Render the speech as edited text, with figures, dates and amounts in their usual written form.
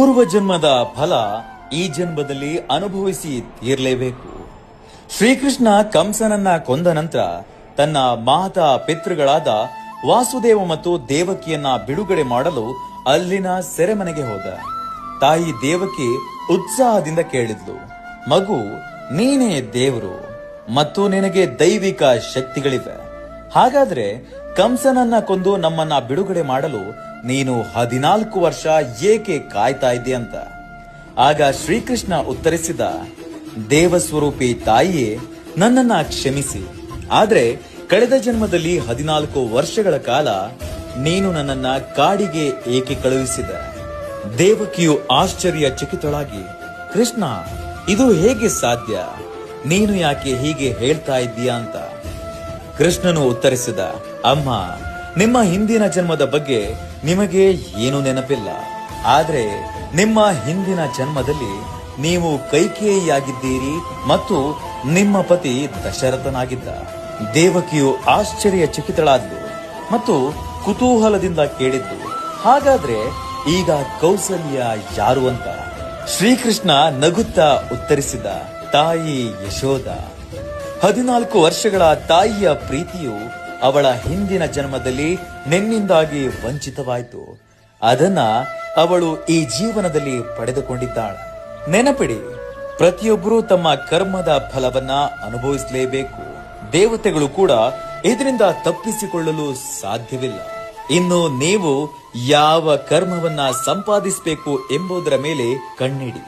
ಪೂರ್ವ ಜನ್ಮದ ಫಲ ಈ ಜನ್ಮದಲ್ಲಿ ಅನುಭವಿಸಿ ತೀರ್ಲೇಬೇಕು. ಶ್ರೀಕೃಷ್ಣ ಕಂಸನನ್ನ ಕೊಂದ ನಂತರ ತನ್ನ ಮಾತಾ ಪಿತೃಗಳಾದ ವಾಸುದೇವ ಮತ್ತು ದೇವಕಿಯನ್ನ ಬಿಡುಗಡೆ ಮಾಡಲು ಅಲ್ಲಿನ ಸೆರೆಮನೆಗೆ ಹೋದ. ತಾಯಿ ದೇವಕಿ ಉತ್ಸಾಹದಿಂದ ಕೇಳಿದ್ಲು, ಮಗು, ನೀನೇ ದೇವರು ಮತ್ತು ನಿನಗೆ ದೈವಿಕ ಶಕ್ತಿಗಳಿವೆ. ಹಾಗಾದ್ರೆ ಕಂಸನನ್ನ ಕೊಂದು ನಮ್ಮನ್ನ ಬಿಡುಗಡೆ ಮಾಡಲು ನೀನು 14 ವರ್ಷ ಏಕೆ ಕಾಯ್ತಾ ಇದ್ದೆ ಅಂತ. ಆಗ ಶ್ರೀಕೃಷ್ಣ ಉತ್ತರಿಸಿದ, ದೇವಸ್ವರೂಪಿ ತಾಯಿಯೇ, ನನ್ನನ್ನ ಕ್ಷಮಿಸಿ. ಆದ್ರೆ ಕಳೆದ ಜನ್ಮದಲ್ಲಿ 14 ವರ್ಷಗಳ ಕಾಲ ನೀನು ನನ್ನನ್ನ ಕಾಡಿಗೆ ಏಕೆ ಕಳುಹಿಸಿದ? ದೇವಕಿಯು ಆಶ್ಚರ್ಯಚಕಿತಳಾಗಿ, ಕೃಷ್ಣ, ಇದು ಹೇಗೆ ಸಾಧ್ಯ? ನೀನು ಯಾಕೆ ಹೀಗೆ ಹೇಳ್ತಾ ಇದ್ದೀಯಾ ಅಂತ. ಕೃಷ್ಣನು ಉತ್ತರಿಸಿದ, ಅಮ್ಮ, ನಿಮ್ಮ ಹಿಂದಿನ ಜನ್ಮದ ಬಗ್ಗೆ ನಿಮಗೆ ಏನೂ ನೆನಪಿಲ್ಲ. ಆದ್ರೆ ನಿಮ್ಮ ಹಿಂದಿನ ಜನ್ಮದಲ್ಲಿ ನೀವು ಕೈಕೇಯಿಯಾಗಿದ್ದೀರಿ ಮತ್ತು ನಿಮ್ಮ ಪತಿ ದಶರಥನಾಗಿದ್ದ. ದೇವಕಿಯು ಆಶ್ಚರ್ಯಚಕಿತಳಾದ್ಲು ಮತ್ತು ಕುತೂಹಲದಿಂದ ಕೇಳಿದ್ದು, ಹಾಗಾದ್ರೆ ಈಗ ಕೌಸಲ್ಯ ಯಾರು ಅಂತ. ಶ್ರೀಕೃಷ್ಣ ನಗುತ್ತಾ ಉತ್ತರಿಸಿದ, ತಾಯಿ ಯಶೋಧ. 14 ವರ್ಷಗಳ ತಾಯಿಯ ಪ್ರೀತಿಯು ಅವಳ ಹಿಂದಿನ ಜನ್ಮದಲ್ಲಿ ನಿನ್ನಿಂದಾಗಿ ವಂಚಿತವಾಯಿತು. ಅದನ್ನ ಅವಳು ಈ ಜೀವನದಲ್ಲಿ ಪಡೆದುಕೊಂಡಿದ್ದಾಳೆ. ನೆನಪಿಡಿ, ಪ್ರತಿಯೊಬ್ಬರೂ ತಮ್ಮ ಕರ್ಮದ ಫಲವನ್ನ ಅನುಭವಿಸಲೇಬೇಕು. ದೇವತೆಗಳು ಕೂಡ ಇದರಿಂದ ತಪ್ಪಿಸಿಕೊಳ್ಳಲು ಸಾಧ್ಯವಿಲ್ಲ. ಇನ್ನು ನೀವು ಯಾವ ಕರ್ಮವನ್ನ ಸಂಪಾದಿಸಬೇಕು ಎಂಬುದರ ಮೇಲೆ ಕಣ್ಣಿಡಿ.